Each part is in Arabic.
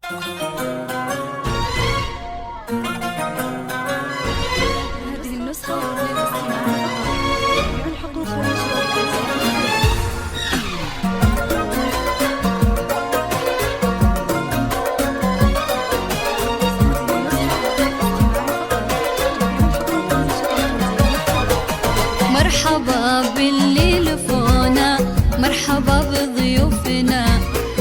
هذه النسخة للاستماع فقط عن حقوق ونشر مرحبا باللي لفونا، مرحبا بضيوفنا،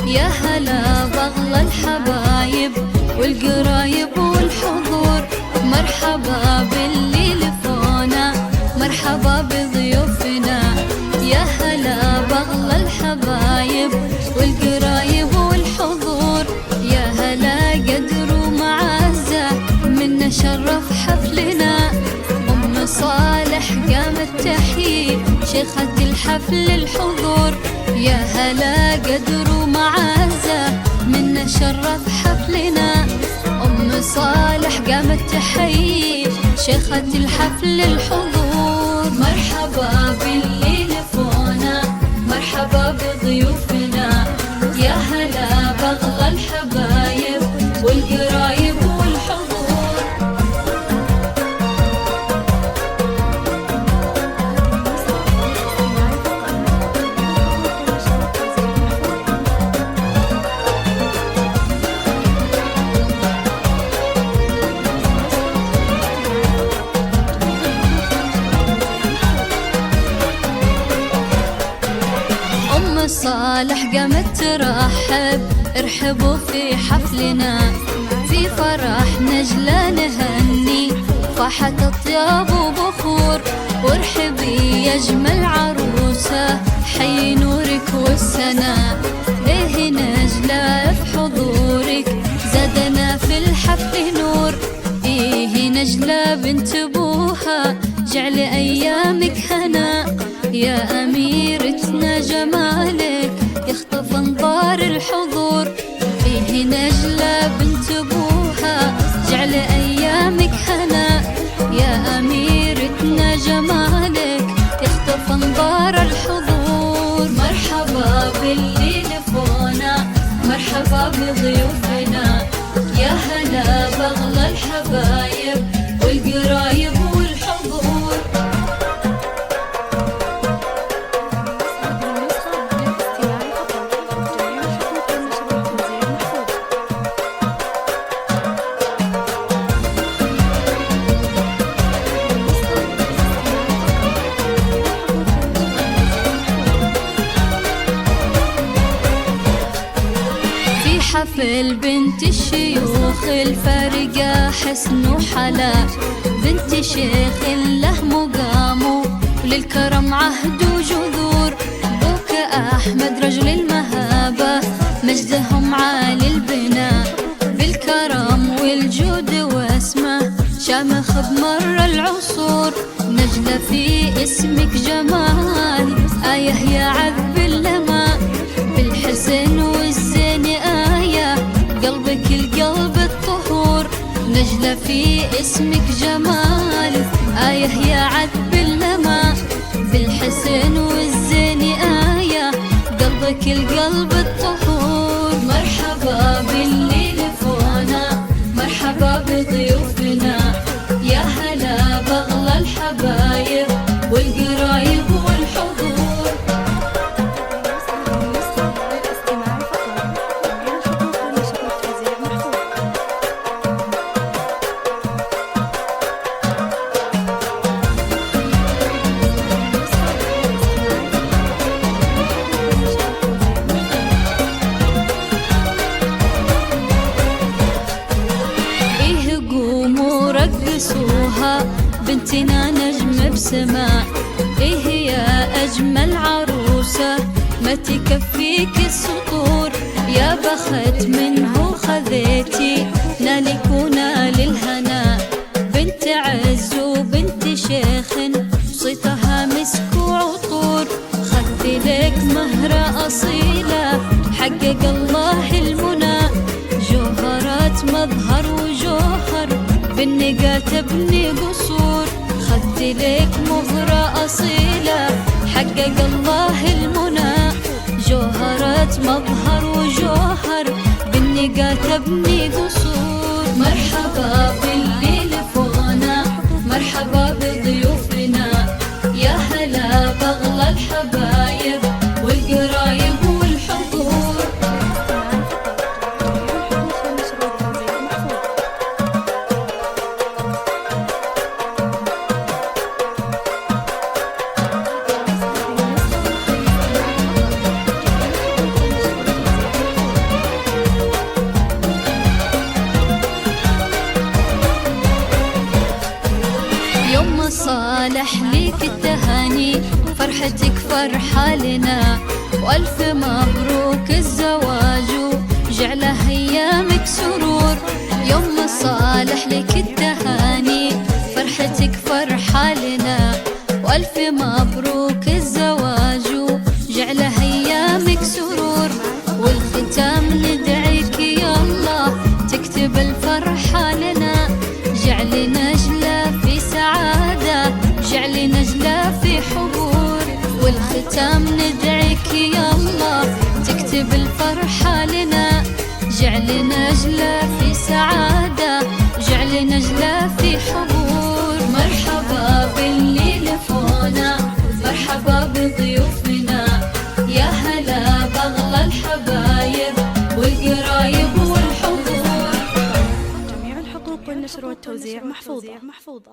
يا هلا بأغلى الحبايب والقرايب والحضور. مرحبا باللي لفونا، مرحبا بضيوفنا، يا هلا بأغلى الحبايب والقرايب والحضور. يا هلا قدر ومعزة منا شرف حفلنا، أم صالح قامت تحيي شيخة الحفل الحضور. يا هلا قدر ومعزة منا شرف حفلنا، أم صالح قامت تحيي شيخة الحفل الحضور. مرحبا باللي لفونا، مرحبا بضيوفنا، يا هلا بأغلى الحبايب والقرايب والحضور. أم صالح قامت ترحب، ارحبوا في حفلنا، في فرح نجلى نهني، فاحت أطياب وبخور. وارحبي يا أجمل عروسة، حي نورك والسنا، إيه نجلى في حضورك زادنا في الحفل نور. إيه نجلى بنت أبوها جعل أيامك هنا، يا أميرتنا جمالك يخطف أنظار الحضور. فيه نجلة بنت أبوها جعل أيامك هنا، يا أميرتنا جمالك يخطف أنظار الحضور. مرحبا باللي لفونا، مرحبا بضيوفنا، يا هلا بأغلى الحبايب والقرايب والحضور. حفل بنت الشيوخ الفارقة حسن وحلا، بنت شيخ له مقام وللكرم عهد وجذور. بوك أحمد رجل المهابة مجدهم عالي البناء، بالكرم والجود واسمه شامخ بمر العصور. نجلة في اسمك جمال آية يا عذب اللماء، بالحسن والزين آية قلبك القلب الطهور. نجلة في اسمك جمال آية يا عذب اللماء، بالحسن والزين آية قلبك القلب الطهور. مرحبا باللي لفونا، مرحبا بضيوفنا، يا هلا بأغلى الحبايب والقرايب والحضور. رقصوها بنتنا نجم بسماء، إيه يا أجمل عروسة ما تكفيك السطور. يا بخت منه خذيتي نالك ونال الهنا، بنت عز وبنت شيخ صيتها مسك وعطور. خذت لك مهرة أصيلة حقق الله المنى، جوهرات مظهر وجوهر بالنقا تبني قصور. خذت لك مهرة أصيلة حقق الله المنى، جوهرات مظهر وجوهر بالنقا نلقى تبني قصور. مرحبا باللي لفونا، مرحبا بضيوفنا، يا هلا بأغلى الحبايب والقرايب والحضور. يوم صالح ليك التهاني، فرحتك فرحة لنا، وألف مبروك الزواج جعله أيامك سرور. يوم صالح ليك التهاني، فرحتك فرحة لنا، وألف مبروك الزواج جعله أيامك سرور. والختام ندعيك يا الله تكتب الفرحة لنا، جعل نجلة في سعادة، جعل نجلة في حبور. والختام ندعيك يا الله تكتب الفرحة لنا، جعل نجلة في سعادة، جعل نجلة في حبور. مرحبا باللي لفونا، مرحبا بضيوفنا، يا هلا بأغلى الحبايب والقرايب والحضور. جميع الحقوق والنشر والتوزيع محفوظة.